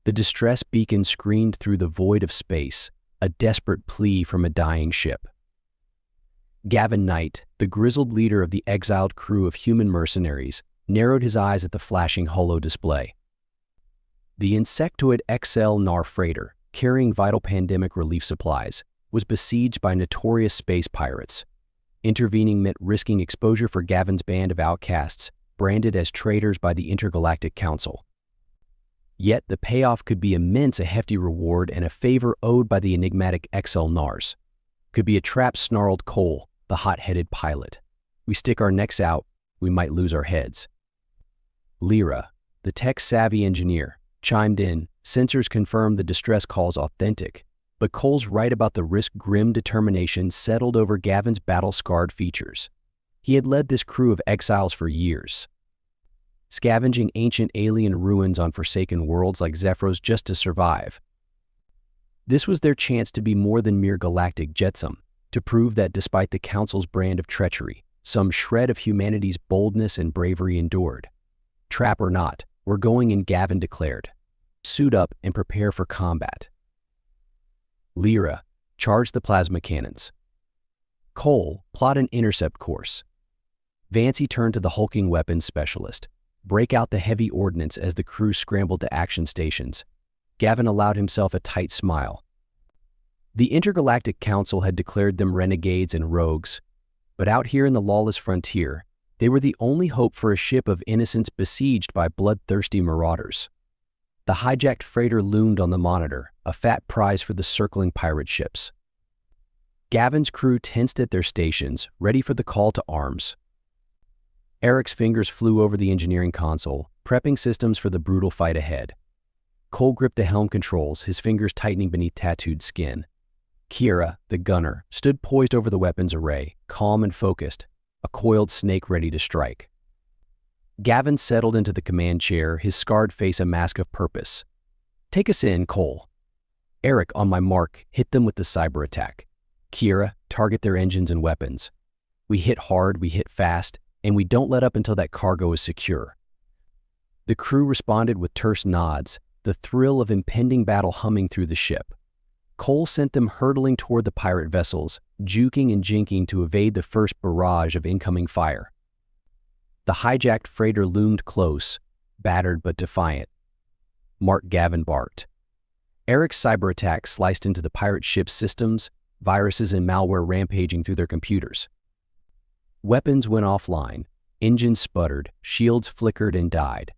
The distress beacon screamed through the void of space, a desperate plea from a dying ship. Gavin Knight, the grizzled leader of the exiled crew of human mercenaries, narrowed his eyes at the flashing holo display. The insectoid XL NAR freighter, carrying vital pandemic relief supplies, was besieged by notorious space pirates. Intervening meant risking exposure for Gavin's band of outcasts, branded as traitors by the Intergalactic Council. Yet the payoff could be immense, a hefty reward and a favor owed by the enigmatic XL NARs. Could be a trap, snarled Cole, the hot-headed pilot. We stick our necks out, we might lose our heads. Lyra, the tech-savvy engineer, chimed in. Sensors confirmed the distress call's authentic, but Cole's right about the risk. Grim determination settled over Gavin's battle-scarred features. He had led this crew of exiles for years, scavenging ancient alien ruins on forsaken worlds like Zephyros just to survive. This was their chance to be more than mere galactic jetsam, to prove that despite the Council's brand of treachery, some shred of humanity's boldness and bravery endured. Trap or not, we're going in, Gavin declared. Suit up and prepare for combat. Lyra, charge the plasma cannons. Cole, plot an intercept course. Vancy turned to the hulking weapons specialist. Break out the heavy ordnance as the crew scrambled to action stations. Gavin allowed himself a tight smile. The Intergalactic Council had declared them renegades and rogues, but out here in the lawless frontier, they were the only hope for a ship of innocence besieged by bloodthirsty marauders. The hijacked freighter loomed on the monitor, a fat prize for the circling pirate ships. Gavin's crew tensed at their stations, ready for the call to arms. Eric's fingers flew over the engineering console, prepping systems for the brutal fight ahead. Cole gripped the helm controls, his fingers tightening beneath tattooed skin. Kira, the gunner, stood poised over the weapons array, calm and focused, a coiled snake ready to strike. Gavin settled into the command chair, his scarred face a mask of purpose. Take us in, Cole. Eric, on my mark, hit them with the cyber attack. Kira, target their engines and weapons. We hit hard, we hit fast, and we don't let up until that cargo is secure. The crew responded with terse nods, the thrill of impending battle humming through the ship. Cole sent them hurtling toward the pirate vessels, juking and jinking to evade the first barrage of incoming fire. The hijacked freighter loomed close, battered but defiant. Mark, Gavin barked. Eric's cyber attack sliced into the pirate ship's systems, viruses and malware rampaging through their computers. Weapons went offline, engines sputtered, shields flickered and died.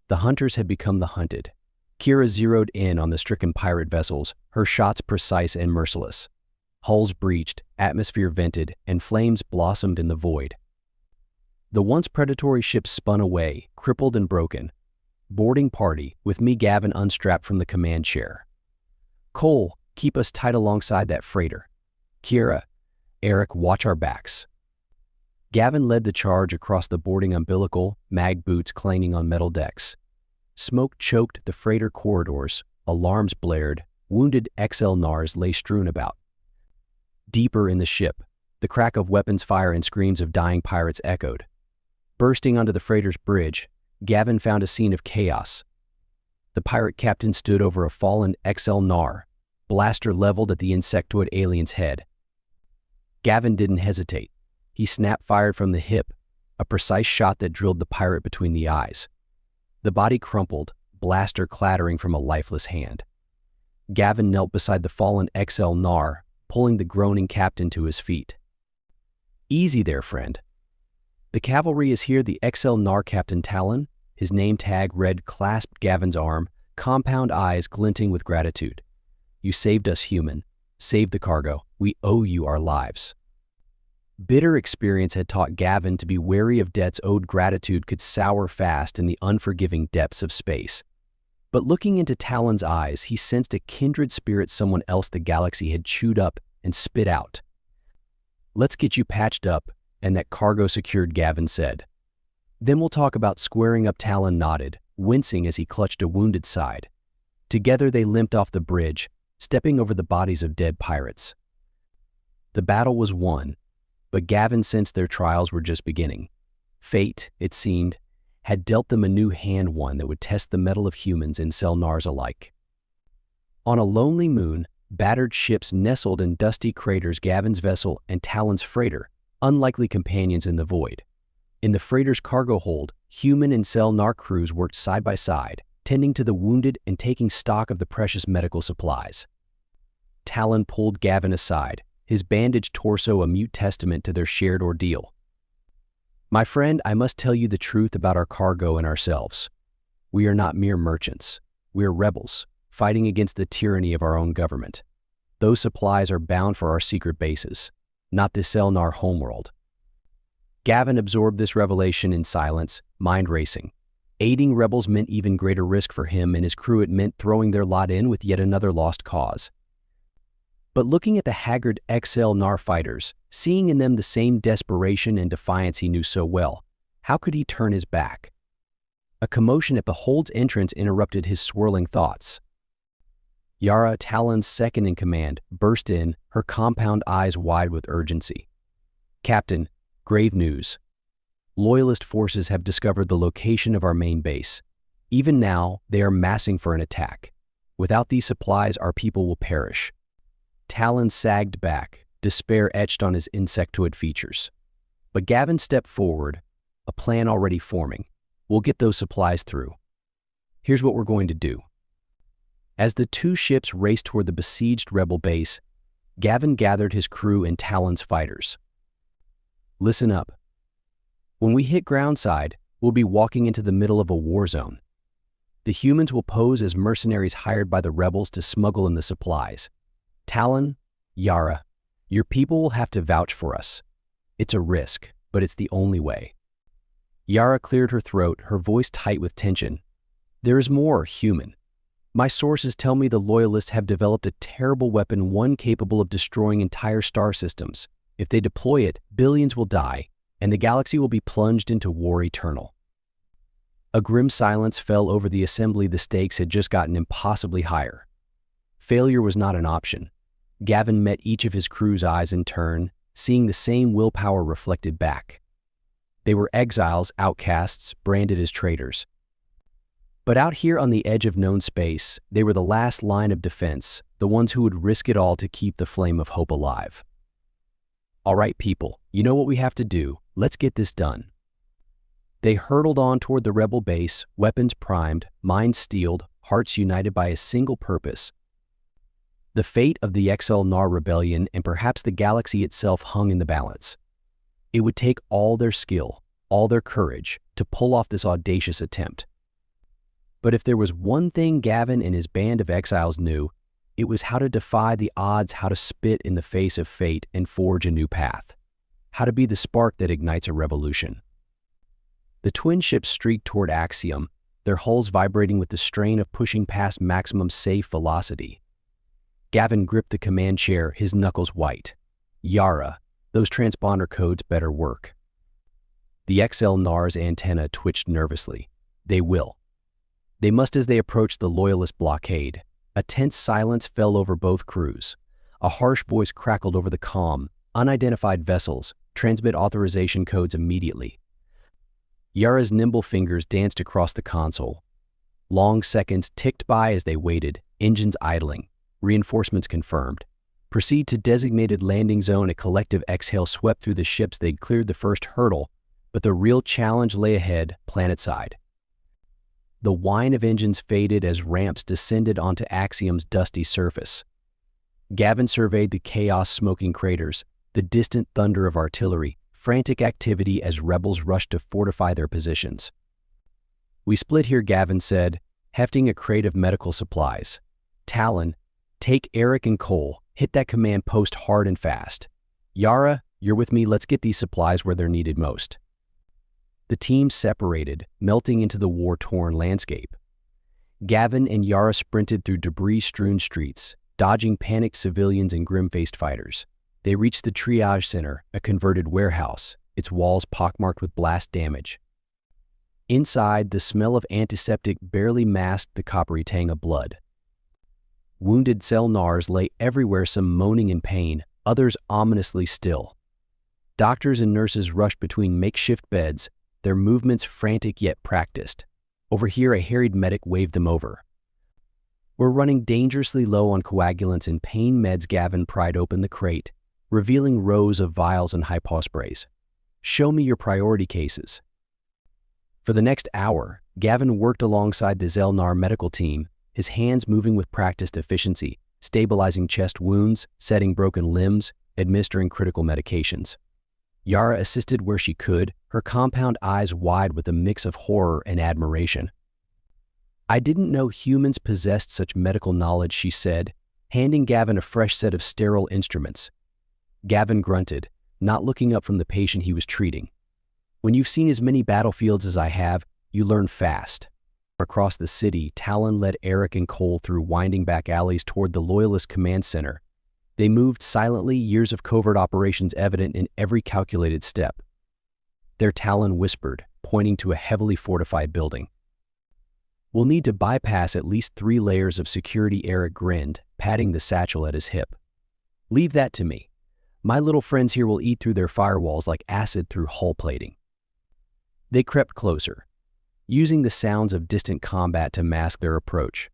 The hunters had become the hunted. Kira zeroed in on the stricken pirate vessels, her shots precise and merciless. Hulls breached, atmosphere vented, and flames blossomed in the void. The once predatory ships spun away, crippled and broken. Boarding party, with me, Gavin, unstrapped from the command chair. Cole, keep us tight alongside that freighter. Kira, Eric, watch our backs. Gavin led the charge across the boarding umbilical, mag boots clanging on metal decks. Smoke choked the freighter corridors, alarms blared, wounded XL NARs lay strewn about. Deeper in the ship, the crack of weapons fire and screams of dying pirates echoed. Bursting onto the freighter's bridge, Gavin found a scene of chaos. The pirate captain stood over a fallen XL NAR, blaster leveled at the insectoid alien's head. Gavin didn't hesitate. He snap-fired from the hip, a precise shot that drilled the pirate between the eyes. The body crumpled, blaster clattering from a lifeless hand. Gavin knelt beside the fallen XL NAR, pulling the groaning captain to his feet. Easy there, friend. The cavalry is here. The XL NAR Captain Talon, his name tag red, clasped Gavin's arm, compound eyes glinting with gratitude. You saved us, human. Saved the cargo. We owe you our lives. Bitter experience had taught Gavin to be wary of debts owed. Gratitude could sour fast in the unforgiving depths of space. But looking into Talon's eyes, he sensed a kindred spirit, someone else the galaxy had chewed up and spit out. Let's get you patched up and that cargo secured, Gavin said. Then we'll talk about squaring up. Talon nodded, wincing as he clutched a wounded side. Together they limped off the bridge, stepping over the bodies of dead pirates. The battle was won, but Gavin sensed their trials were just beginning. Fate, it seemed, had dealt them a new hand, one that would test the mettle of humans and Selnars alike. On a lonely moon, battered ships nestled in dusty craters. Gavin's vessel and Talon's freighter, unlikely companions in the void. In the freighter's cargo hold, human and Selnar crews worked side by side, tending to the wounded and taking stock of the precious medical supplies. Talon pulled Gavin aside, his bandaged torso a mute testament to their shared ordeal. "My friend, I must tell you the truth about our cargo and ourselves. We are not mere merchants. We are rebels, fighting against the tyranny of our own government. Those supplies are bound for our secret bases, not the Selnar homeworld." Gavin absorbed this revelation in silence, mind racing. Aiding rebels meant even greater risk for him and his crew. It meant throwing their lot in with yet another lost cause. But looking at the haggard ex-Selnar fighters, seeing in them the same desperation and defiance he knew so well, how could he turn his back? A commotion at the hold's entrance interrupted his swirling thoughts. Yara, Talon's second-in-command, burst in, her compound eyes wide with urgency. "Captain, grave news. Loyalist forces have discovered the location of our main base. Even now, they are massing for an attack. Without these supplies, our people will perish." Talon sagged back, despair etched on his insectoid features. But Gavin stepped forward, a plan already forming. "We'll get those supplies through. Here's what we're going to do." As the two ships raced toward the besieged rebel base, Gavin gathered his crew and Talon's fighters. "Listen up. When we hit groundside, we'll be walking into the middle of a war zone. The humans will pose as mercenaries hired by the rebels to smuggle in the supplies. Talon, Yara, your people will have to vouch for us. It's a risk, but it's the only way." Yara cleared her throat, her voice tight with tension. "There is more, human. My sources tell me the Loyalists have developed a terrible weapon, one capable of destroying entire star systems. If they deploy it, billions will die, and the galaxy will be plunged into war eternal." A grim silence fell over the assembly. The stakes had just gotten impossibly higher. Failure was not an option. Gavin met each of his crew's eyes in turn, seeing the same willpower reflected back. They were exiles, outcasts, branded as traitors. But out here on the edge of known space, they were the last line of defense, the ones who would risk it all to keep the flame of hope alive. "All right, people, you know what we have to do. Let's get this done." They hurtled on toward the rebel base, weapons primed, minds steeled, hearts united by a single purpose. The fate of the Selnar rebellion and perhaps the galaxy itself hung in the balance. It would take all their skill, all their courage, to pull off this audacious attempt. But if there was one thing Gavin and his band of exiles knew, it was how to defy the odds, how to spit in the face of fate and forge a new path, how to be the spark that ignites a revolution. The twin ships streaked toward Axiom, their hulls vibrating with the strain of pushing past maximum safe velocity. Gavin gripped the command chair, his knuckles white. "Yara, those transponder codes better work." The Selnar's antenna twitched nervously. "They will." They must as they approached the Loyalist blockade. A tense silence fell over both crews. A harsh voice crackled over the comm. "Unidentified vessels, transmit authorization codes immediately." Yara's nimble fingers danced across the console. Long seconds ticked by as they waited, engines idling. Reinforcements confirmed. "Proceed to designated landing zone." A collective exhale swept through the ships. They'd cleared the first hurdle, but the real challenge lay ahead, planetside. The whine of engines faded as ramps descended onto Axiom's dusty surface. Gavin surveyed the chaos-smoking craters, the distant thunder of artillery, frantic activity as rebels rushed to fortify their positions. "We split here," Gavin said, hefting a crate of medical supplies. "Talon, take Eric and Cole, hit that command post hard and fast. Yara, you're with me. Let's get these supplies where they're needed most." The team separated, melting into the war-torn landscape. Gavin and Yara sprinted through debris-strewn streets, dodging panicked civilians and grim-faced fighters. They reached the triage center, a converted warehouse, its walls pockmarked with blast damage. Inside, the smell of antiseptic barely masked the coppery tang of blood. Wounded Selnars lay everywhere, some moaning in pain, others ominously still. Doctors and nurses rushed between makeshift beds, their movements frantic yet practiced. Over here, a harried medic waved them over. We're running dangerously low on coagulants and pain meds. Gavin pried open the crate, revealing rows of vials and hyposprays. Show me your priority cases. For the next hour, Gavin worked alongside the Zelnar medical team, his hands moving with practiced efficiency, stabilizing chest wounds, setting broken limbs, administering critical medications. Yara assisted where she could, her compound eyes wide with a mix of horror and admiration. I didn't know humans possessed such medical knowledge, she said, handing Gavin a fresh set of sterile instruments. Gavin grunted, not looking up from the patient he was treating. When you've seen as many battlefields as I have, you learn fast. Across the city, Talon led Eric and Cole through winding back alleys toward the Loyalist Command Center. They moved silently, years of covert operations evident in every calculated step. Their Talon whispered, pointing to a heavily fortified building. We'll need to bypass at least 3 layers of security. Eric grinned, patting the satchel at his hip. Leave that to me. My little friends here will eat through their firewalls like acid through hull plating. They crept closer, using the sounds of distant combat to mask their approach.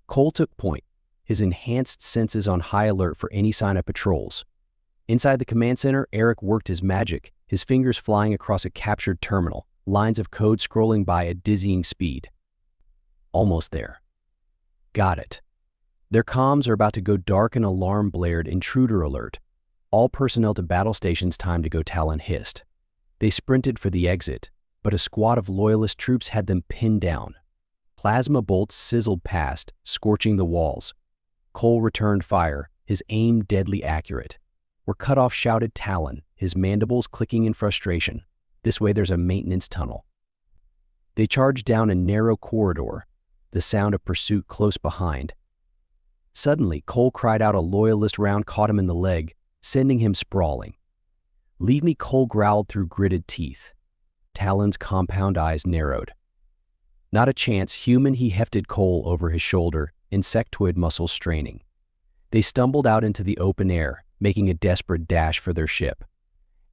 Cole took point, his enhanced senses on high alert for any sign of patrols. Inside the command center, Eric worked his magic, his fingers flying across a captured terminal, lines of code scrolling by at dizzying speed. Almost there. Got it. Their comms are about to go dark. An alarm blared. Intruder alert. All personnel to battle stations. Time to go, Talon hissed. They sprinted for the exit, but a squad of Loyalist troops had them pinned down. Plasma bolts sizzled past, scorching the walls. Cole returned fire, his aim deadly accurate. We're cut off, shouted Talon, his mandibles clicking in frustration. This way there's a maintenance tunnel. They charged down a narrow corridor, the sound of pursuit close behind. Suddenly, Cole cried out. A Loyalist round caught him in the leg, sending him sprawling. Leave me, Cole growled through gritted teeth. Talon's compound eyes narrowed. Not a chance, human. He hefted Cole over his shoulder, insectoid muscles straining. They stumbled out into the open air, making a desperate dash for their ship.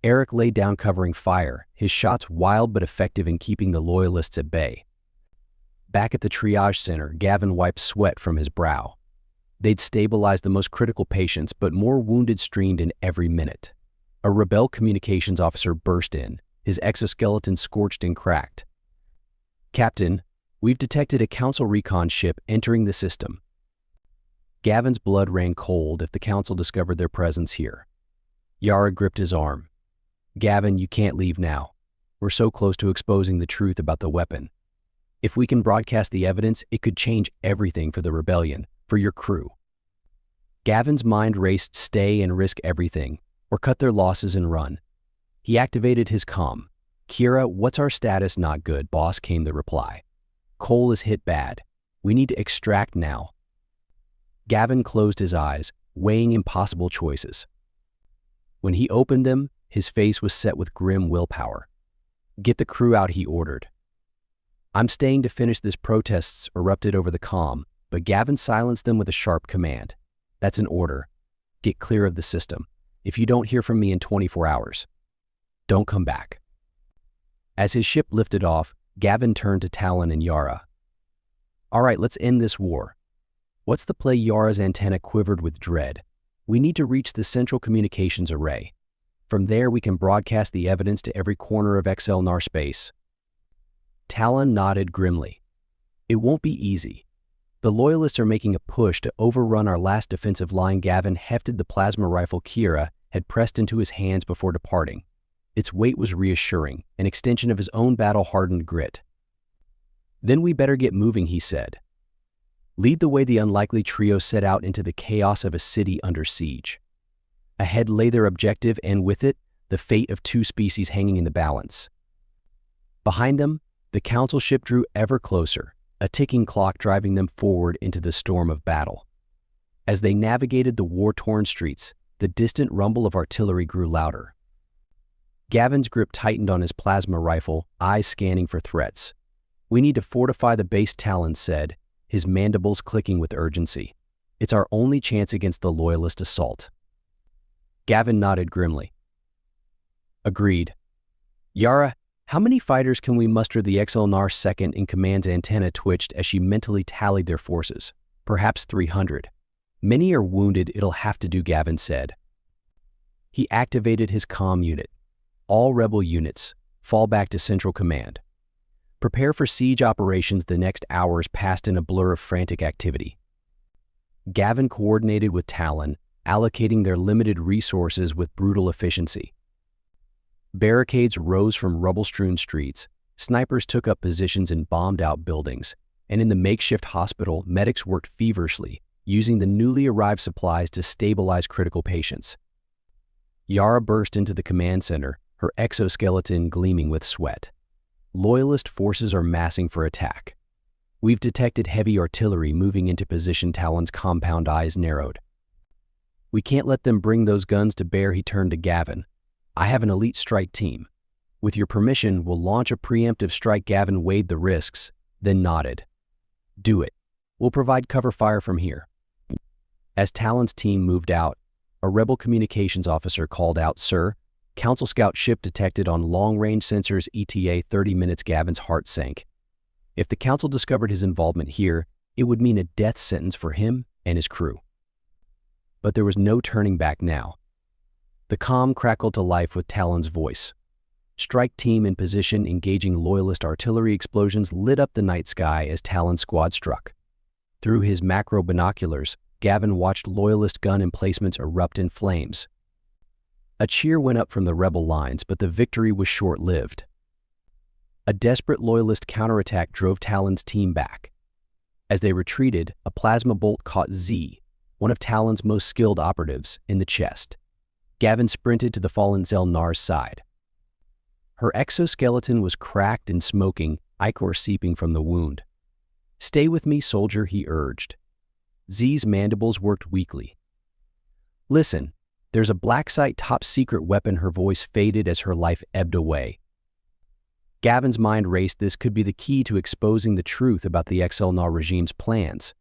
Eric lay down covering fire, his shots wild but effective in keeping the Loyalists at bay. Back at the triage center, Gavin wiped sweat from his brow. They'd stabilized the most critical patients, but more wounded streamed in every minute. A rebel communications officer burst in, his exoskeleton scorched and cracked. Captain, we've detected a Council recon ship entering the system. Gavin's blood ran cold if the Council discovered their presence here. Yara gripped his arm. Gavin, you can't leave now. We're so close to exposing the truth about the weapon. If we can broadcast the evidence, it could change everything for the rebellion, for your crew. Gavin's mind raced. Stay and risk everything, or cut their losses and run. He activated his comm. Kira, what's our status? Not good, boss, came the reply. Cole is hit bad. We need to extract now. Gavin closed his eyes, weighing impossible choices. When he opened them, his face was set with grim willpower. Get the crew out, he ordered. I'm staying to finish this, protests erupted over the comm, but Gavin silenced them with a sharp command. That's an order. Get clear of the system. If you don't hear from me in 24 hours, don't come back. As his ship lifted off, Gavin turned to Talon and Yara. All right, let's end this war. What's the play? Yara's antenna quivered with dread. We need to reach the central communications array. From there, we can broadcast the evidence to every corner of Zelnar space. Talon nodded grimly. It won't be easy. The Loyalists are making a push to overrun our last defensive line. Gavin hefted the plasma rifle Kira had pressed into his hands before departing. Its weight was reassuring, an extension of his own battle-hardened grit. Then we better get moving, he said. Lead the way. The unlikely trio set out into the chaos of a city under siege. Ahead lay their objective, and with it, the fate of 2 species hanging in the balance. Behind them, the Council ship drew ever closer, a ticking clock driving them forward into the storm of battle. As they navigated the war-torn streets, the distant rumble of artillery grew louder. Gavin's grip tightened on his plasma rifle, eyes scanning for threats. We need to fortify the base, Talon said, his mandibles clicking with urgency. It's our only chance against the Loyalist assault. Gavin nodded grimly. Agreed. Yara, how many fighters can we muster? The Zelnar second in command's antenna twitched as she mentally tallied their forces. perhaps 300. Many are wounded, it'll have to do, Gavin said. He activated his comm unit. All rebel units, fall back to Central Command. Prepare for siege operations. The next hours passed in a blur of frantic activity. Gavin coordinated with Talon, allocating their limited resources with brutal efficiency. Barricades rose from rubble-strewn streets, snipers took up positions in bombed-out buildings, and in the makeshift hospital, medics worked feverishly, using the newly arrived supplies to stabilize critical patients. Yara burst into the command center, her exoskeleton gleaming with sweat. Loyalist forces are massing for attack. We've detected heavy artillery moving into position. Talon's compound eyes narrowed. We can't let them bring those guns to bear. He turned to Gavin. I have an elite strike team. With your permission, we'll launch a preemptive strike. Gavin weighed the risks, then nodded. Do it. We'll provide cover fire from here. As Talon's team moved out, a rebel communications officer called out, Sir, Council Scout ship detected on long-range sensors ETA 30 minutes. Gavin's heart sank. If the Council discovered his involvement here, it would mean a death sentence for him and his crew. But there was no turning back now. The comm crackled to life with Talon's voice. Strike team in position, engaging Loyalist artillery. Explosions lit up the night sky as Talon's squad struck. Through his macro binoculars, Gavin watched Loyalist gun emplacements erupt in flames. A cheer went up from the rebel lines, but the victory was short-lived. A desperate Loyalist counterattack drove Talon's team back. As they retreated, a plasma bolt caught Z, one of Talon's most skilled operatives, in the chest. Gavin sprinted to the fallen Zelnar's side. Her exoskeleton was cracked and smoking, ichor seeping from the wound. Stay with me, soldier, he urged. Z's mandibles worked weakly. Listen, there's a black site top-secret weapon. Her voice faded as her life ebbed away. Gavin's mind raced. This could be the key to exposing the truth about the Zelnar regime's plans.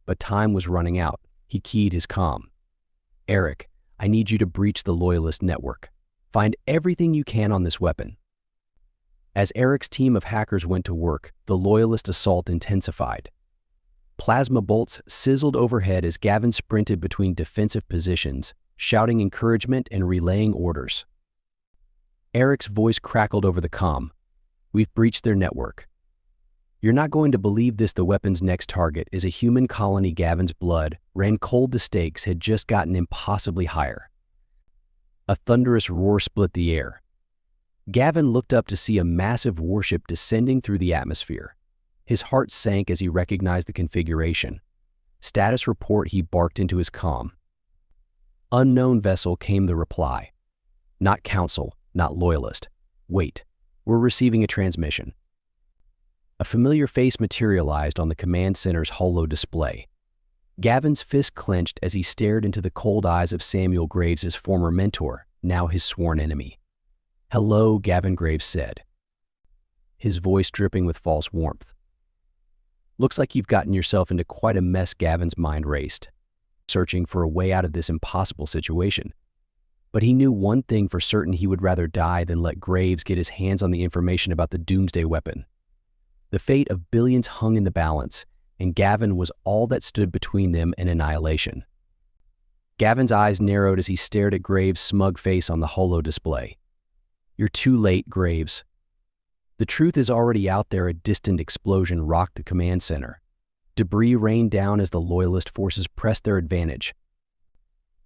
But time was running out. He keyed his comm. Eric, I need you to breach the Loyalist network. Find everything you can on this weapon. As Eric's team of hackers went to work, the Loyalist assault intensified. Plasma bolts sizzled overhead as Gavin sprinted between defensive positions, shouting encouragement and relaying orders. Eric's voice crackled over the comm. We've breached their network. You're not going to believe this. The weapon's next target is a human colony. Gavin's blood ran cold. The stakes had just gotten impossibly higher. A thunderous roar split the air. Gavin looked up to see a massive warship descending through the atmosphere. His heart sank as he recognized the configuration. Status report, he barked into his comm. Unknown vessel, came the reply. Not Council, not Loyalist. Wait, we're receiving a transmission. A familiar face materialized on the command center's holo display. Gavin's fist clenched as he stared into the cold eyes of Samuel Graves, his former mentor, now his sworn enemy. Hello, Gavin Graves said, his voice dripping with false warmth. Looks like you've gotten yourself into quite a mess. Gavin's mind raced, searching for a way out of this impossible situation. But he knew one thing for certain: he would rather die than let Graves get his hands on the information about the doomsday weapon. The fate of billions hung in the balance, and Gavin was all that stood between them and annihilation. Gavin's eyes narrowed as he stared at Graves' smug face on the holo display. You're too late, Graves. The truth is already out there. A distant explosion rocked the command center. Debris rained down as the Loyalist forces pressed their advantage.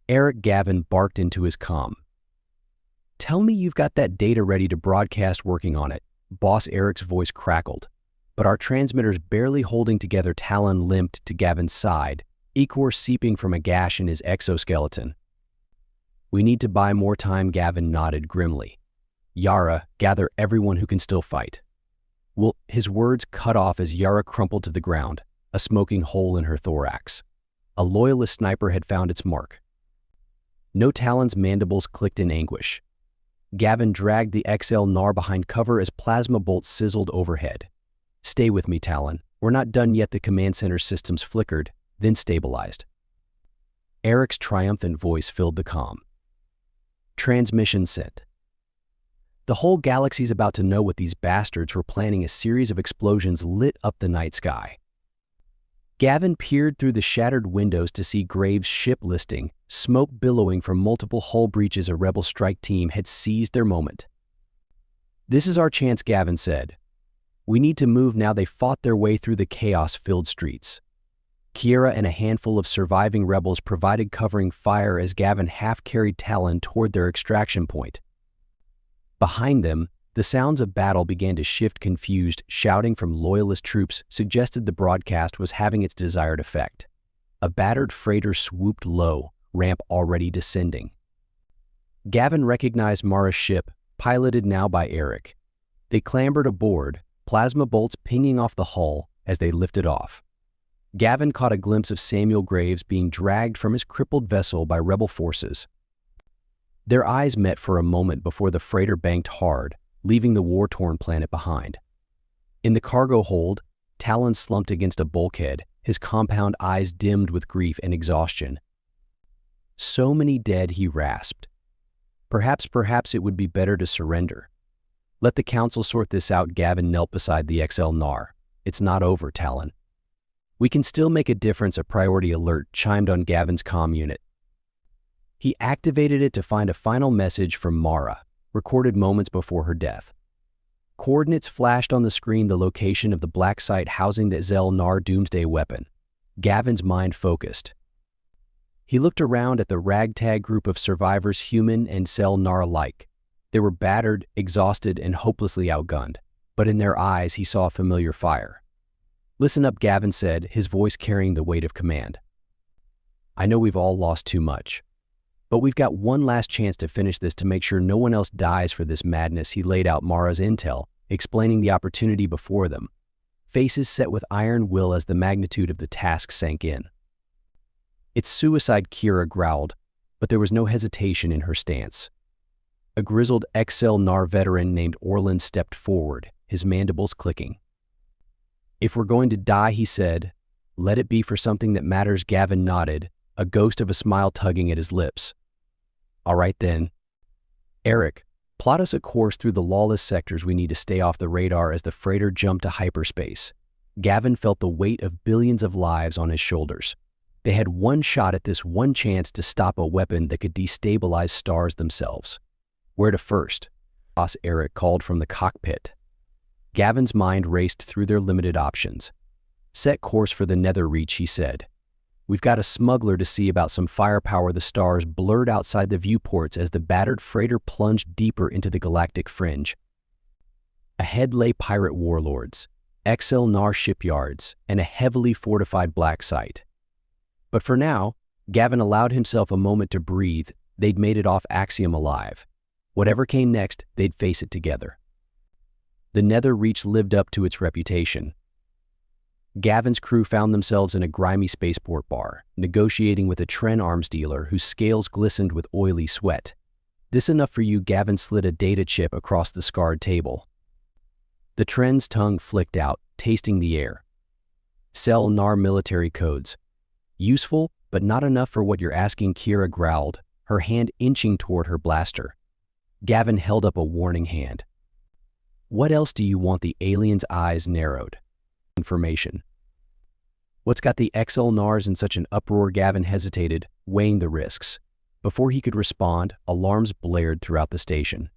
Eric, Gavin barked into his comm. Tell me you've got that data ready to broadcast. Working on it. Boss Eric's voice crackled, but our transmitter's barely holding together. Talon limped to Gavin's side, ichor seeping from a gash in his exoskeleton. We need to buy more time. Gavin nodded grimly. Yara, gather everyone who can still fight. Well, his words cut off as Yara crumpled to the ground, a smoking hole in her thorax. A Loyalist sniper had found its mark. No, Talon's mandibles clicked in anguish. Gavin dragged the Zelnar behind cover as plasma bolts sizzled overhead. Stay with me, Talon. We're not done yet. The command center systems flickered, then stabilized. Eric's triumphant voice filled the comm. Transmission sent. The whole galaxy's about to know what these bastards were planning. A series of explosions lit up the night sky. Gavin peered through the shattered windows to see Graves' ship listing, smoke billowing from multiple hull breaches. A rebel strike team had seized their moment. "This is our chance," Gavin said. "We need to move now." They fought their way through the chaos-filled streets. Kiera and a handful of surviving rebels provided covering fire as Gavin half-carried Talon toward their extraction point. Behind them, the sounds of battle began to shift. Confused shouting from loyalist troops suggested the broadcast was having its desired effect. A battered freighter swooped low, ramp already descending. Gavin recognized Mara's ship, piloted now by Eric. They clambered aboard, plasma bolts pinging off the hull as they lifted off. Gavin caught a glimpse of Samuel Graves being dragged from his crippled vessel by rebel forces. Their eyes met for a moment before the freighter banked hard, leaving the war-torn planet behind. In the cargo hold, Talon slumped against a bulkhead, his compound eyes dimmed with grief and exhaustion. "So many dead," he rasped. Perhaps it would be better to surrender. "Let the council sort this out." Gavin knelt beside the XL Nar. "It's not over, Talon. We can still make a difference." A priority alert chimed on Gavin's comm unit. He activated it to find a final message from Mara, recorded moments before her death. Coordinates flashed on the screen, the location of the black site housing the XL Nar doomsday weapon. Gavin's mind focused. He looked around at the ragtag group of survivors, human and XL Nar alike. They were battered, exhausted, and hopelessly outgunned, but in their eyes he saw a familiar fire. "Listen up," Gavin said, his voice carrying the weight of command. "I know we've all lost too much, but we've got one last chance to finish this, to make sure no one else dies for this madness." He laid out Mara's intel, explaining the opportunity before them, faces set with iron will as the magnitude of the task sank in. "It's suicide," Kiera growled, but there was no hesitation in her stance. A grizzled XL Nar veteran named Orland stepped forward, his mandibles clicking. "If we're going to die," he said, "let it be for something that matters." Gavin nodded, a ghost of a smile tugging at his lips. "All right then. Eric, plot us a course through the lawless sectors. We need to stay off the radar." As the freighter jumped to hyperspace, Gavin felt the weight of billions of lives on his shoulders. They had one shot at this, one chance to stop a weapon that could destabilize stars themselves. "Where to first?" Boss Eric called from the cockpit. Gavin's mind raced through their limited options. "Set course for the Nether Reach," he said. "We've got a smuggler to see about, some firepower." The stars blurred outside the viewports as the battered freighter plunged deeper into the galactic fringe. Ahead lay pirate warlords, XL Nar shipyards, and a heavily fortified black site. But for now, Gavin allowed himself a moment to breathe. They'd made it off Axiom alive. Whatever came next, they'd face it together. The Nether Reach lived up to its reputation. Gavin's crew found themselves in a grimy spaceport bar, negotiating with a Tren arms dealer whose scales glistened with oily sweat. "This enough for you?" Gavin slid a data chip across the scarred table. The Tren's tongue flicked out, tasting the air. "XL Nar military codes. Useful, but not enough for what you're asking," Kiera growled, her hand inching toward her blaster. Gavin held up a warning hand. "What else do you want?" The alien's eyes narrowed. "Information." "What's got the XL Nars in such an uproar?" Gavin hesitated, weighing the risks. Before he could respond, alarms blared throughout the station.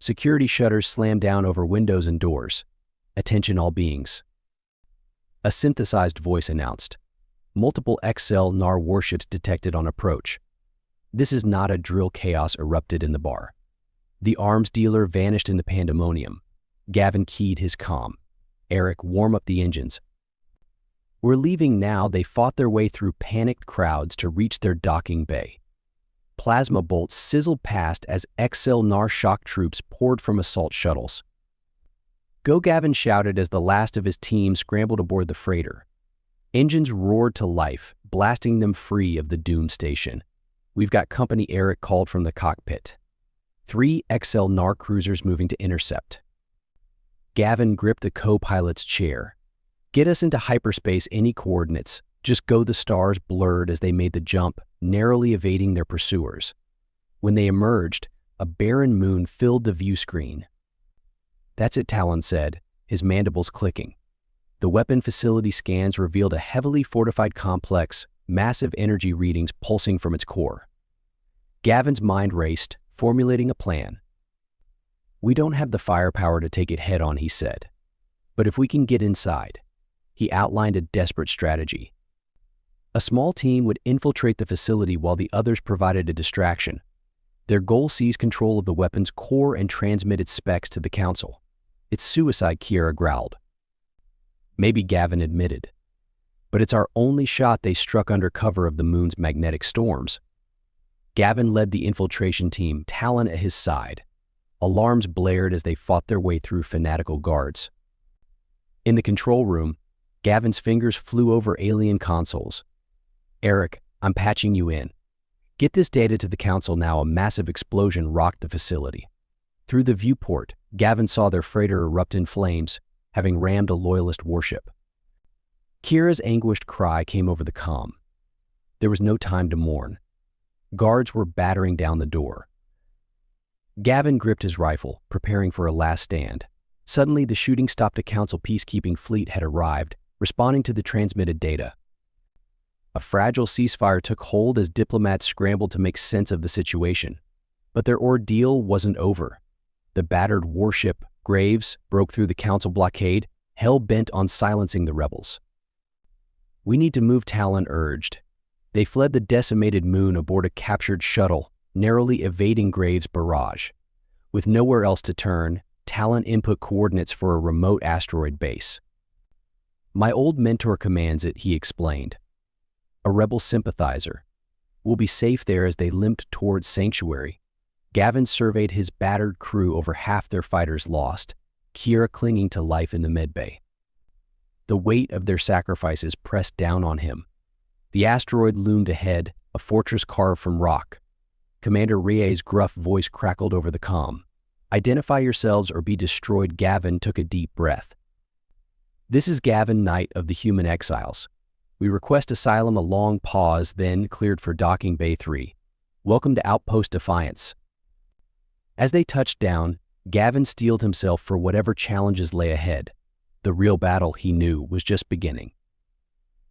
Security shutters slammed down over windows and doors. "Attention all beings." A synthesized voice announced. "Multiple XL Nar warships detected on approach." This is not a drill. Chaos erupted in the bar. The arms dealer vanished in the pandemonium. Gavin keyed his comm. "Eric, warm up the engines." "We're leaving now." They fought their way through panicked crowds to reach their docking bay. Plasma bolts sizzled past as XL Nar shock troops poured from assault shuttles. "Go," Gavin shouted as the last of his team scrambled aboard the freighter. Engines roared to life, blasting them free of the doomed station. "We've got company," Eric called from the cockpit. 3 XL Nar cruisers moving to intercept. Gavin gripped the co-pilot's chair. "Get us into hyperspace. Any coordinates. Just go." The stars blurred as they made the jump, narrowly evading their pursuers. When they emerged, a barren moon filled the view screen. "That's it," Talon said, his mandibles clicking. The weapon facility scans revealed a heavily fortified complex, massive energy readings pulsing from its core. Gavin's mind raced, formulating a plan. "We don't have the firepower to take it head-on," he said. "But if we can get inside," he outlined a desperate strategy. A small team would infiltrate the facility while the others provided a distraction. Their goal: seize control of the weapon's core and transmit its specs to the Council. "It's suicide," Kiera growled. "Maybe," Gavin admitted. "But it's our only shot." They struck under cover of the moon's magnetic storms. Gavin led the infiltration team, Talon at his side. Alarms blared as they fought their way through fanatical guards. In the control room, Gavin's fingers flew over alien consoles. "Eric, I'm patching you in. Get this data to the Council now." A massive explosion rocked the facility. Through the viewport, Gavin saw their freighter erupt in flames, having rammed a loyalist warship. Kira's anguished cry came over the comm. There was no time to mourn. Guards were battering down the door. Gavin gripped his rifle, preparing for a last stand. Suddenly, the shooting stopped. A Council peacekeeping fleet had arrived, responding to the transmitted data. A fragile ceasefire took hold as diplomats scrambled to make sense of the situation. But their ordeal wasn't over. The battered warship, Graves, broke through the Council blockade, hell-bent on silencing the rebels. "We need to move," Talon urged. They fled the decimated moon aboard a captured shuttle, narrowly evading Graves' barrage. With nowhere else to turn, Talon input coordinates for a remote asteroid base. "My old mentor commands it," he explained. "A rebel sympathizer. We'll be safe there." As they limped towards Sanctuary, Gavin surveyed his battered crew, over half their fighters lost, Kira clinging to life in the medbay. The weight of their sacrifices pressed down on him. The asteroid loomed ahead, a fortress carved from rock. Commander Rie's gruff voice crackled over the comm. "Identify yourselves or be destroyed." Gavin took a deep breath. "This is Gavin, Knight of the Human Exiles. We request asylum." A long pause, then cleared for docking Bay 3. "Welcome to Outpost Defiance." As they touched down, Gavin steeled himself for whatever challenges lay ahead. The real battle, he knew, was just beginning.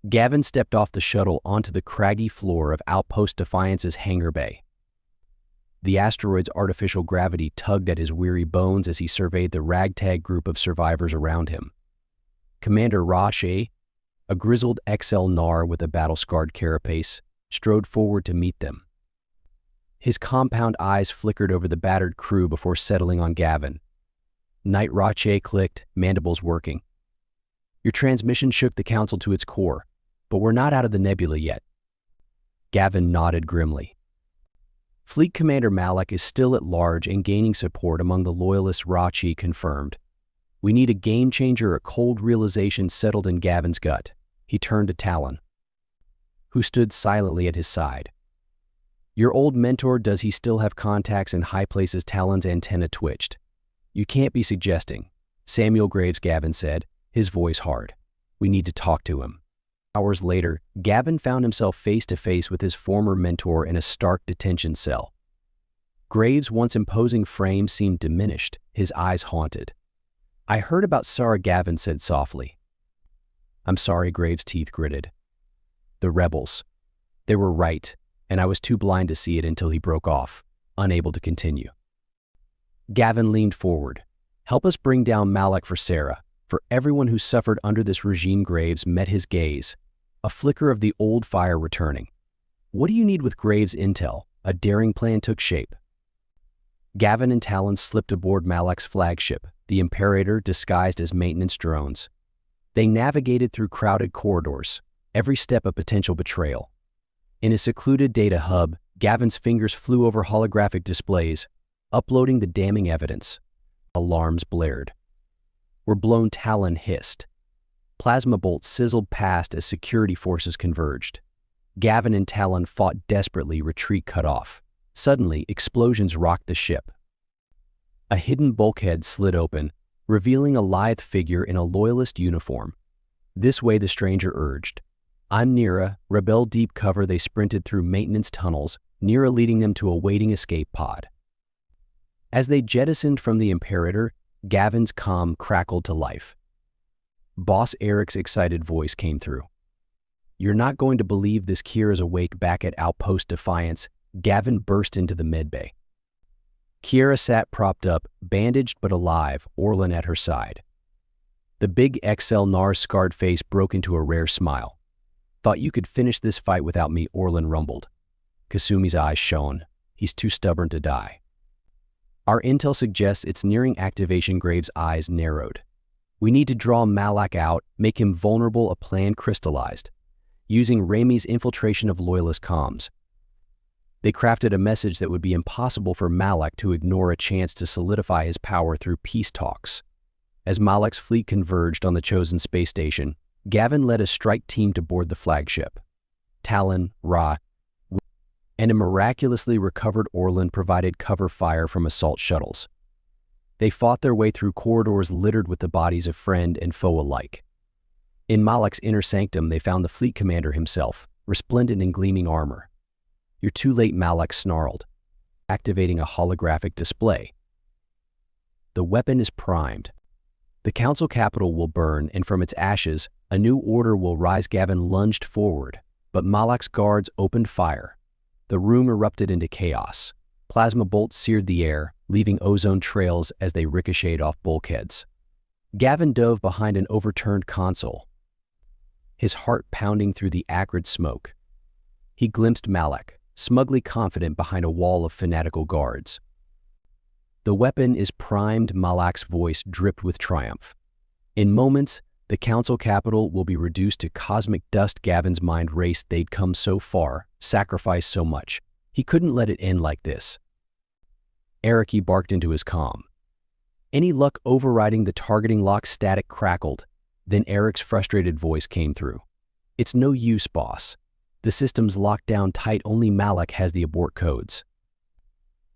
Gavin stepped off the shuttle onto the craggy floor of Outpost Defiance's hangar bay. The asteroid's artificial gravity tugged at his weary bones as he surveyed the ragtag group of survivors around him. Commander Rache, a grizzled XL Nar with a battle-scarred carapace, strode forward to meet them. His compound eyes flickered over the battered crew before settling on Gavin. Knight Rache clicked, mandibles working. "Your transmission shook the Council to its core, but we're not out of the nebula yet." Gavin nodded grimly. "Fleet Commander Malak is still at large and gaining support among the loyalists," Rache confirmed. "We need a game-changer." A cold realization settled in Gavin's gut. He turned to Talon, who stood silently at his side. "Your old mentor, does he still have contacts in high places?" Talon's antenna twitched. "You can't be suggesting." "Samuel Graves," Gavin said, his voice hard. "We need to talk to him." Hours later, Gavin found himself face-to-face with his former mentor in a stark detention cell. Graves' once imposing frame seemed diminished, his eyes haunted. "I heard about Sarah," Gavin said softly. "I'm sorry," Graves' teeth gritted. "The rebels. They were right, and I was too blind to see it." Until he broke off, unable to continue. Gavin leaned forward. "Help us bring down Malak for Sarah, for everyone who suffered under this regime." Graves met his gaze, a flicker of the old fire returning. "What do you need?" With Graves' intel, a daring plan took shape. Gavin and Talon slipped aboard Malak's flagship, the Imperator, disguised as maintenance drones. They navigated through crowded corridors, every step a potential betrayal. In a secluded data hub, Gavin's fingers flew over holographic displays, uploading the damning evidence. Alarms blared. "We're blown," Talon hissed. Plasma bolts sizzled past as security forces converged. Gavin and Talon fought desperately, retreat cut off. Suddenly, explosions rocked the ship. A hidden bulkhead slid open, revealing a lithe figure in a loyalist uniform. "This way," the stranger urged. "I'm Nira, rebel." Deep cover, they sprinted through maintenance tunnels, Nira leading them to a waiting escape pod. As they jettisoned from the Imperator, Gavin's comm crackled to life. Boss Eric's excited voice came through. "You're not going to believe this. Kira's awake back at Outpost Defiance." Gavin burst into the medbay. Kira sat propped up, bandaged but alive, Orlin at her side. The big XL Nar's scarred face broke into a rare smile. "Thought you could finish this fight without me," Orlin rumbled. Kasumi's eyes shone. "He's too stubborn to die." "Our intel suggests it's nearing activation." Graves' eyes narrowed. "We need to draw Malak out, make him vulnerable." A plan crystallized. Using Raimi's infiltration of Loyalist comms, they crafted a message that would be impossible for Malak to ignore, a chance to solidify his power through peace talks. As Malak's fleet converged on the chosen space station, Gavin led a strike team to board the flagship. Talon, Ra, and a miraculously recovered Orlin provided cover fire from assault shuttles. They fought their way through corridors littered with the bodies of friend and foe alike. In Malak's inner sanctum, they found the fleet commander himself, resplendent in gleaming armor. "You're too late," Malak snarled, activating a holographic display. "The weapon is primed. The council capital will burn, and from its ashes, a new order will rise." Gavin lunged forward, but Malak's guards opened fire. The room erupted into chaos. Plasma bolts seared the air, leaving ozone trails as they ricocheted off bulkheads. Gavin dove behind an overturned console, his heart pounding through the acrid smoke. He glimpsed Malak, smugly confident behind a wall of fanatical guards. "The weapon is primed." Malak's voice dripped with triumph. "In moments, the council capital will be reduced to cosmic dust." Gavin's mind raced. They'd come so far, sacrificed so much. He couldn't let it end like this. "Eric," he barked into his comm. "Any luck overriding the targeting lock?" Static crackled. Then Eric's frustrated voice came through. "It's no use, boss. The system's locked down tight. Only Malak has the abort codes."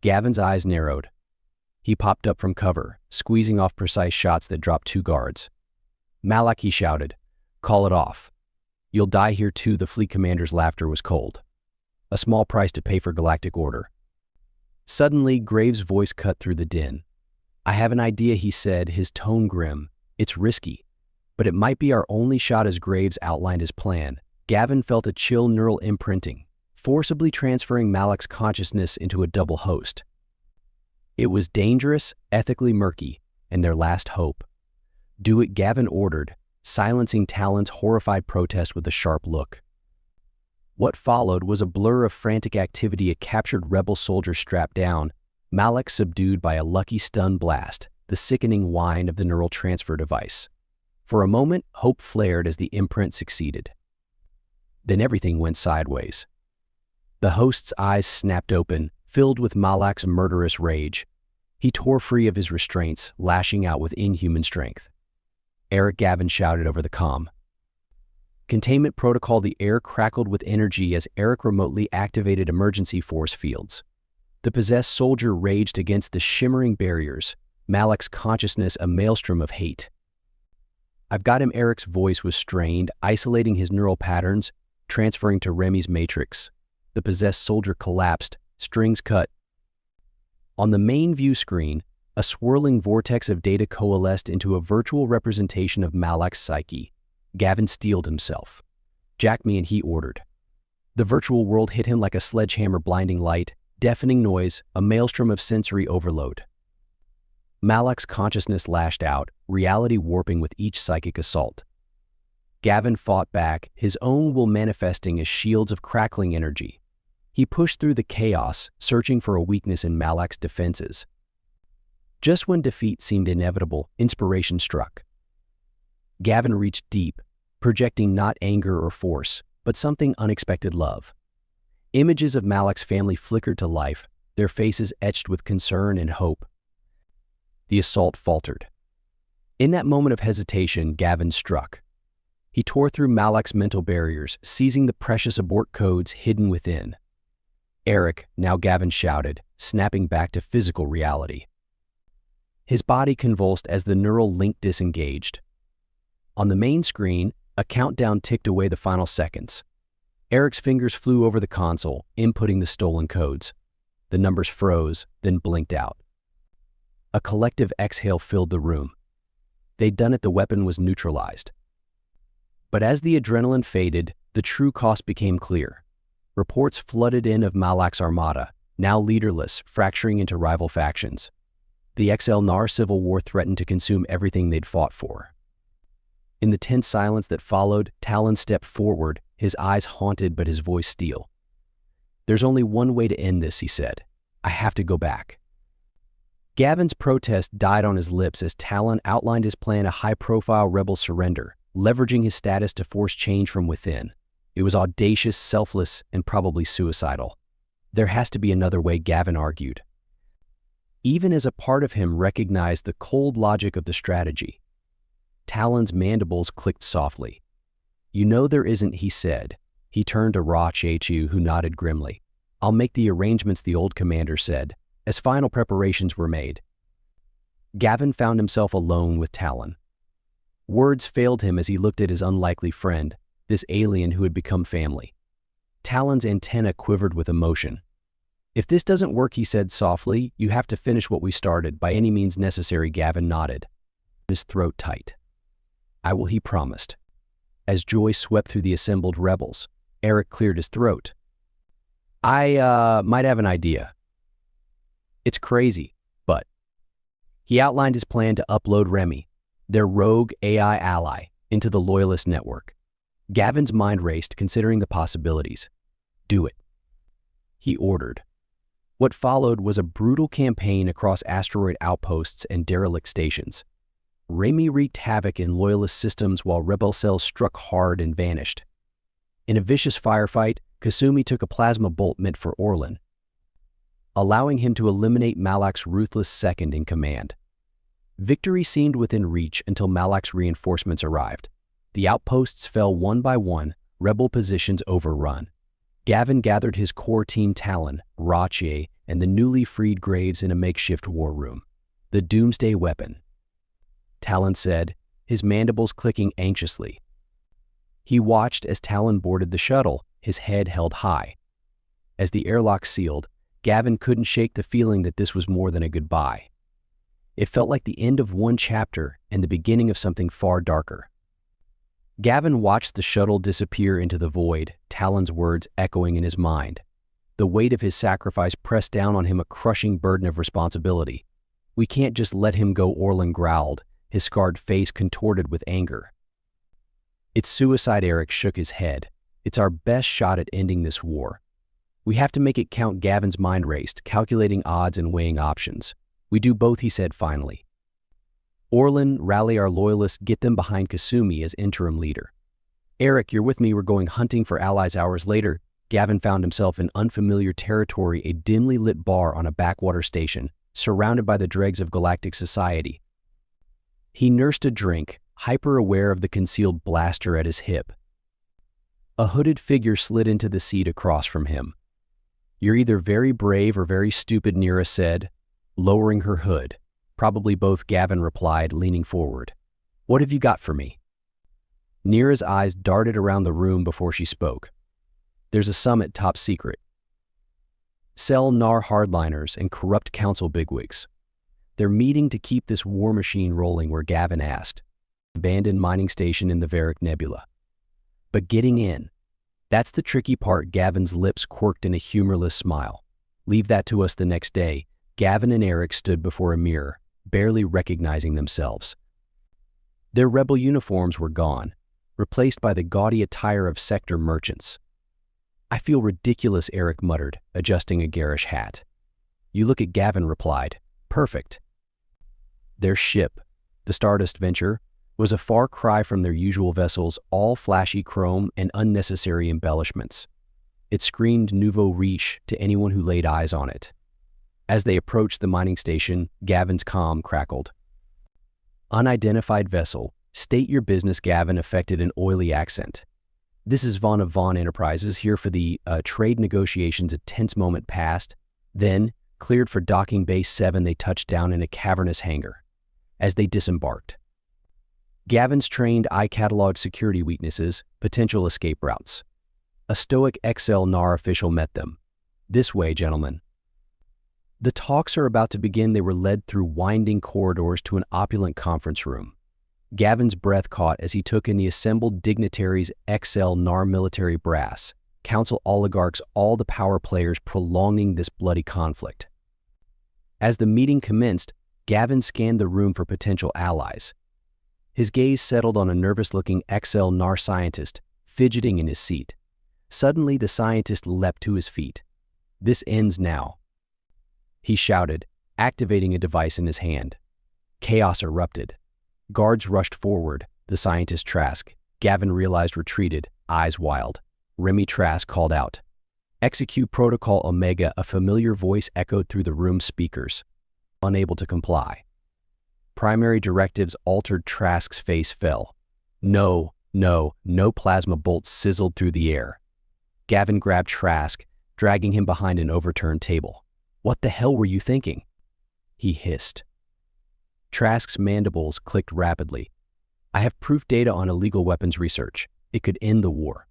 Gavin's eyes narrowed. He popped up from cover, squeezing off precise shots that dropped 2 guards. "Malak," he shouted, "call it off. You'll die here too." The fleet commander's laughter was cold. "A small price to pay for galactic order." Suddenly, Graves' voice cut through the din. "I have an idea," he said, his tone grim. "It's risky, but it might be our only shot." As Graves outlined his plan, Gavin felt a chill neural imprinting, forcibly transferring Malak's consciousness into a double host. It was dangerous, ethically murky, and their last hope. "Do it," Gavin ordered, silencing Talon's horrified protest with a sharp look. What followed was a blur of frantic activity. A captured rebel soldier strapped down, Malak subdued by a lucky stun blast, the sickening whine of the neural transfer device. For a moment, hope flared as the imprint succeeded. Then everything went sideways. The host's eyes snapped open, filled with Malak's murderous rage. He tore free of his restraints, lashing out with inhuman strength. "Eric," Gavin shouted over the comm. "Containment protocol." The air crackled with energy as Eric remotely activated emergency force fields. The possessed soldier raged against the shimmering barriers, Malak's consciousness a maelstrom of hate. "I've got him." Eric's voice was strained, isolating his neural patterns, transferring to Remy's matrix. The possessed soldier collapsed, strings cut. On the main view screen, a swirling vortex of data coalesced into a virtual representation of Malak's psyche. Gavin steeled himself. "Jack me," and he ordered. The virtual world hit him like a sledgehammer, blinding light, deafening noise, a maelstrom of sensory overload. Malak's consciousness lashed out, reality warping with each psychic assault. Gavin fought back, his own will manifesting as shields of crackling energy. He pushed through the chaos, searching for a weakness in Malak's defenses. Just when defeat seemed inevitable, inspiration struck. Gavin reached deep, projecting not anger or force, but something unexpected: love. Images of Malak's family flickered to life, their faces etched with concern and hope. The assault faltered. In that moment of hesitation, Gavin struck. He tore through Malak's mental barriers, seizing the precious abort codes hidden within. "Eric," now Gavin shouted, snapping back to physical reality. His body convulsed as the neural link disengaged. On the main screen, a countdown ticked away the final seconds. Eric's fingers flew over the console, inputting the stolen codes. The numbers froze, then blinked out. A collective exhale filled the room. They'd done it, the weapon was neutralized. But as the adrenaline faded, the true cost became clear. Reports flooded in of Malak's armada, now leaderless, fracturing into rival factions. The XL-NAR civil war threatened to consume everything they'd fought for. In the tense silence that followed, Talon stepped forward, his eyes haunted but his voice steel. "There's only one way to end this," he said. "I have to go back." Gavin's protest died on his lips as Talon outlined his plan: a high-profile rebel surrender, leveraging his status to force change from within. It was audacious, selfless, and probably suicidal. There has to be another way, Gavin argued. Even as a part of him recognized the cold logic of the strategy. Talon's mandibles clicked softly. "You know there isn't," he said. He turned to Rachu, who nodded grimly. "I'll make the arrangements," the old commander said, as final preparations were made. Gavin found himself alone with Talon. Words failed him as he looked at his unlikely friend, this alien who had become family. Talon's antenna quivered with emotion. "If this doesn't work," he said softly, "you have to finish what we started, by any means necessary." Gavin nodded, his throat tight. "I will," he promised. As joy swept through the assembled rebels, Eric cleared his throat. I might have an idea. It's crazy, but..." He outlined his plan to upload Remy, their rogue AI ally, into the Loyalist network. Gavin's mind raced, considering the possibilities. "Do it," he ordered. What followed was a brutal campaign across asteroid outposts and derelict stations. Remy wreaked havoc in Loyalist systems while rebel cells struck hard and vanished. In a vicious firefight, Kasumi took a plasma bolt meant for Orlan, allowing him to eliminate Malak's ruthless second in command. Victory seemed within reach until Malak's reinforcements arrived. The outposts fell one by one, rebel positions overrun. Gavin gathered his core team: Talon, Rache, and the newly freed Graves in a makeshift war room. "The doomsday weapon," Talon said, his mandibles clicking anxiously. He watched as Talon boarded the shuttle, his head held high. As the airlock sealed, Gavin couldn't shake the feeling that this was more than a goodbye. It felt like the end of one chapter and the beginning of something far darker. Gavin watched the shuttle disappear into the void, Talon's words echoing in his mind. The weight of his sacrifice pressed down on him, a crushing burden of responsibility. "We can't just let him go," Orlan growled, his scarred face contorted with anger. "It's suicide," Eric shook his head. "It's our best shot at ending this war. We have to make it count." Gavin's mind raced, calculating odds and weighing options. "We do both," he said finally. "Orlan, rally our Loyalists, get them behind Kasumi as interim leader. Eric, you're with me, we're going hunting for allies." Hours later, Gavin found himself in unfamiliar territory, a dimly lit bar on a backwater station, surrounded by the dregs of galactic society. He nursed a drink, hyper-aware of the concealed blaster at his hip. A hooded figure slid into the seat across from him. "You're either very brave or very stupid," Nira said, lowering her hood. "Probably both," Gavin replied, leaning forward. "What have you got for me?" Nira's eyes darted around the room before she spoke. "There's a summit, top secret. Cell NAR hardliners and corrupt council bigwigs. They're meeting to keep this war machine rolling," where Gavin asked. "Abandoned mining station in the Varick Nebula. But getting in, that's the tricky part." Gavin's lips quirked in a humorless smile. "Leave that to us." The next day, Gavin and Eric stood before a mirror, barely recognizing themselves. Their rebel uniforms were gone, replaced by the gaudy attire of sector merchants. "I feel ridiculous," Eric muttered, adjusting a garish hat. "You look at," Gavin replied. "Perfect." Their ship, the Stardust Venture, was a far cry from their usual vessels, all flashy chrome and unnecessary embellishments. It screamed nouveau riche to anyone who laid eyes on it. As they approached the mining station, Gavin's comm crackled. "Unidentified vessel. State your business." Gavin affected an oily accent. "This is Vaughn of Vaughn Enterprises, here for the trade negotiations." A tense moment passed. Then, cleared for docking base 7, they touched down in a cavernous hangar. As they disembarked, Gavin's trained eye cataloged security weaknesses, potential escape routes. A stoic XL-NAR official met them. "This way, gentlemen." The talks are about to begin. They were led through winding corridors to an opulent conference room. Gavin's breath caught as he took in the assembled dignitaries XL NAR military brass, council oligarchs, all the power players prolonging this bloody conflict. As the meeting commenced, Gavin scanned the room for potential allies. His gaze settled on a nervous-looking XL NAR scientist, fidgeting in his seat. Suddenly, the scientist leapt to his feet. "This ends now," he shouted, activating a device in his hand. Chaos erupted. Guards rushed forward, the scientist Trask. Gavin realized retreated, eyes wild. Remy Trask called out, "Execute Protocol Omega." A familiar voice echoed through the room's speakers. Unable to comply. Primary directives altered. Trask's face fell. No. Plasma bolts sizzled through the air. Gavin grabbed Trask, dragging him behind an overturned table. "What the hell were you thinking?" he hissed. Trask's mandibles clicked rapidly. "I have proof data on illegal weapons research. It could end the war."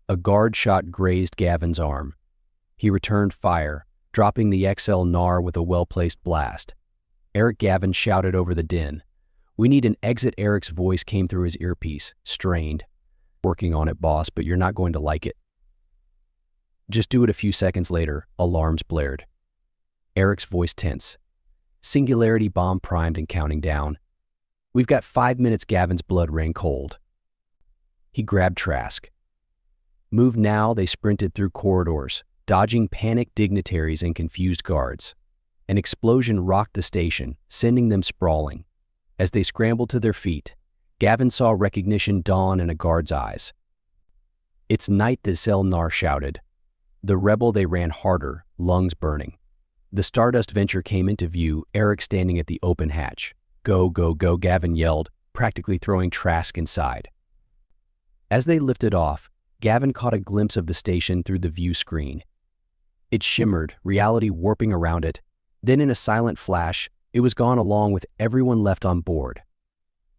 A guard shot grazed Gavin's arm. He returned fire, dropping the XL NAR with a well-placed blast. Eric, Gavin shouted over the din. "We need an exit." Eric's voice came through his earpiece, strained. "Working on it, boss, but you're not going to like it." "Just do it." A few seconds later, alarms blared. Eric's voice tense. "Singularity bomb primed and counting down. We've got 5 minutes." Gavin's blood ran cold. He grabbed Trask. "Move now." They sprinted through corridors, dodging panicked dignitaries and confused guards. An explosion rocked the station, sending them sprawling. As they scrambled to their feet, Gavin saw recognition dawn in a guard's eyes. "It's Knight," the XL-NAR shouted. The rebel. They ran harder, lungs burning. The Stardust Venture came into view, Eric standing at the open hatch. Go, Gavin yelled, practically throwing Trask inside. As they lifted off, Gavin caught a glimpse of the station through the view screen. It shimmered, reality warping around it. Then in a silent flash, it was gone along with everyone left on board.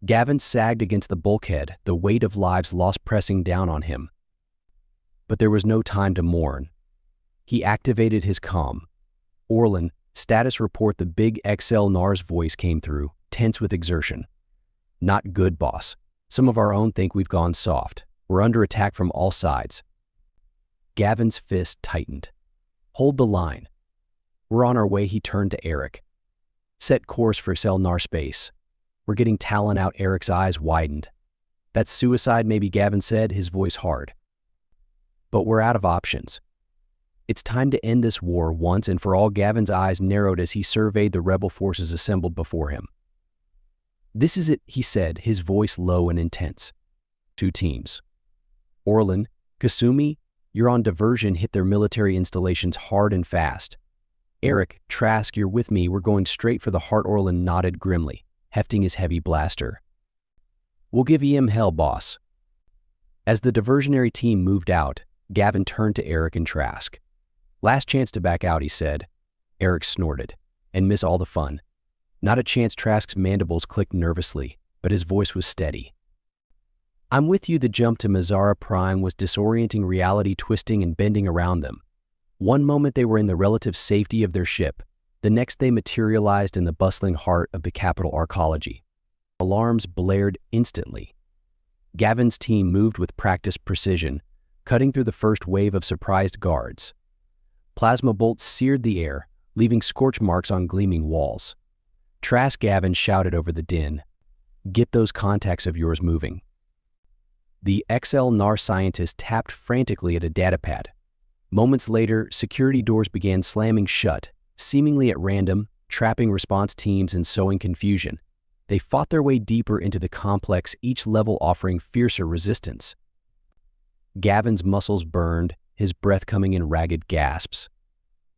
Gavin sagged against the bulkhead, the weight of lives lost pressing down on him. But there was no time to mourn. He activated his comm. "Orlin, status report." The big XL-NAR's voice came through, tense with exertion. "Not good, boss. Some of our own think we've gone soft. We're under attack from all sides." Gavin's fist tightened. "Hold the line. We're on our way." He turned to Eric. "Set course for XL-NAR space. We're getting Talon out." Eric's eyes widened. "That's suicide maybe," Gavin said, his voice hard. "But we're out of options. It's time to end this war once and for all." Gavin's eyes narrowed as he surveyed the rebel forces assembled before him. "This is it," he said, his voice low and intense. 2 teams. Orlin, Kasumi, you're on diversion. Hit their military installations hard and fast. Eric, Trask, you're with me. We're going straight for the heart." Orlin nodded grimly, hefting his heavy blaster. "We'll give EM hell, boss." As the diversionary team moved out, Gavin turned to Eric and Trask. "Last chance to back out," he said. Eric snorted. "And miss all the fun." "Not a chance." Trask's mandibles clicked nervously, but his voice was steady. "I'm with you." The jump to Mazara Prime was disorienting, reality twisting and bending around them. One moment they were in the relative safety of their ship, the next they materialized in the bustling heart of the capital arcology. Alarms blared instantly. Gavin's team moved with practiced precision, cutting through the first wave of surprised guards. Plasma bolts seared the air, leaving scorch marks on gleaming walls. Trask, Gavin shouted over the din. "Get those contacts of yours moving." The XL-NAR scientist tapped frantically at a datapad. Moments later, security doors began slamming shut, seemingly at random, trapping response teams and sowing confusion. They fought their way deeper into the complex, each level offering fiercer resistance. Gavin's muscles burned, his breath coming in ragged gasps.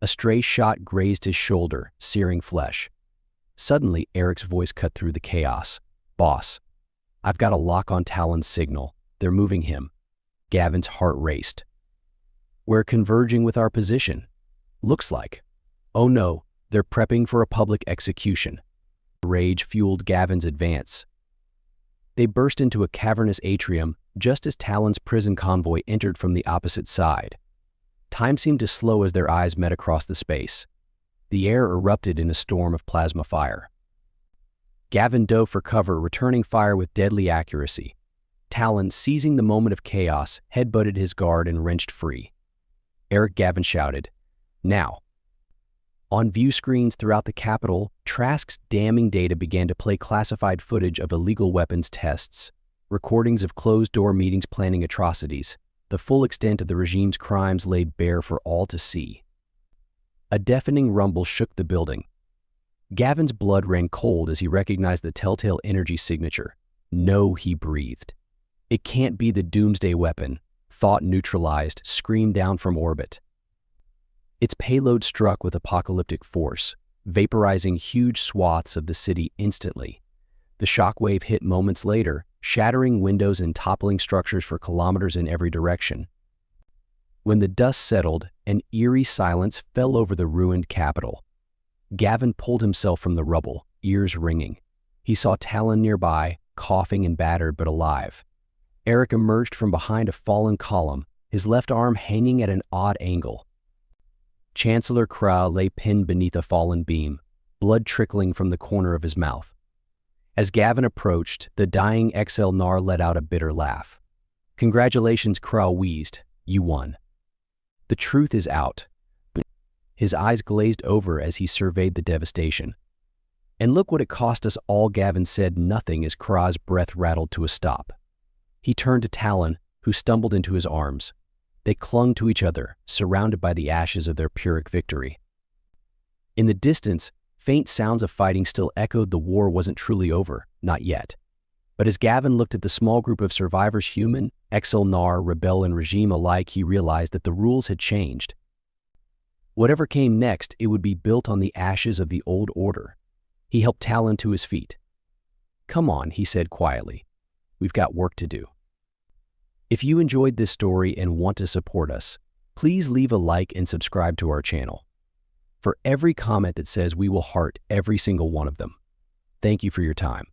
A stray shot grazed his shoulder, searing flesh. Suddenly, Eric's voice cut through the chaos. "Boss, I've got a lock on Talon's signal. They're moving him." Gavin's heart raced. "We're converging with our position. Looks like. Oh no, they're prepping for a public execution." Rage fueled Gavin's advance. They burst into a cavernous atrium just as Talon's prison convoy entered from the opposite side. Time seemed to slow as their eyes met across the space. The air erupted in a storm of plasma fire. Gavin dove for cover, returning fire with deadly accuracy. Talon, seizing the moment of chaos, headbutted his guard and wrenched free. Eric Gavin shouted, "Now!" On view screens throughout the capital, Trask's damning data began to play classified footage of illegal weapons tests, recordings of closed-door meetings planning atrocities. The full extent of the regime's crimes laid bare for all to see. A deafening rumble shook the building. Gavin's blood ran cold as he recognized the telltale energy signature. "No," he breathed. "It can't be the doomsday weapon," thought neutralized, screamed down from orbit. Its payload struck with apocalyptic force, vaporizing huge swaths of the city instantly. The shockwave hit moments later, shattering windows and toppling structures for kilometers in every direction. When the dust settled, an eerie silence fell over the ruined capital. Gavin pulled himself from the rubble, ears ringing. He saw Talon nearby, coughing and battered but alive. Eric emerged from behind a fallen column, his left arm hanging at an odd angle. Chancellor Krah lay pinned beneath a fallen beam, blood trickling from the corner of his mouth. As Gavin approached, the dying XL Nar let out a bitter laugh. "Congratulations," Krah wheezed. "You won." "The truth is out." His eyes glazed over as he surveyed the devastation. "And look what it cost us all," Gavin said, nothing as Krah's breath rattled to a stop. He turned to Talon, who stumbled into his arms. They clung to each other, surrounded by the ashes of their Pyrrhic victory. In the distance, faint sounds of fighting still echoed. The war wasn't truly over, not yet. But as Gavin looked at the small group of survivors, human, XL Nar, rebel, and regime alike, he realized that the rules had changed. Whatever came next, it would be built on the ashes of the old order. He helped Talon to his feet. "Come on," he said quietly. "We've got work to do." If you enjoyed this story and want to support us, please leave a like and subscribe to our channel. For every comment that says, we will heart every single one of them. Thank you for your time.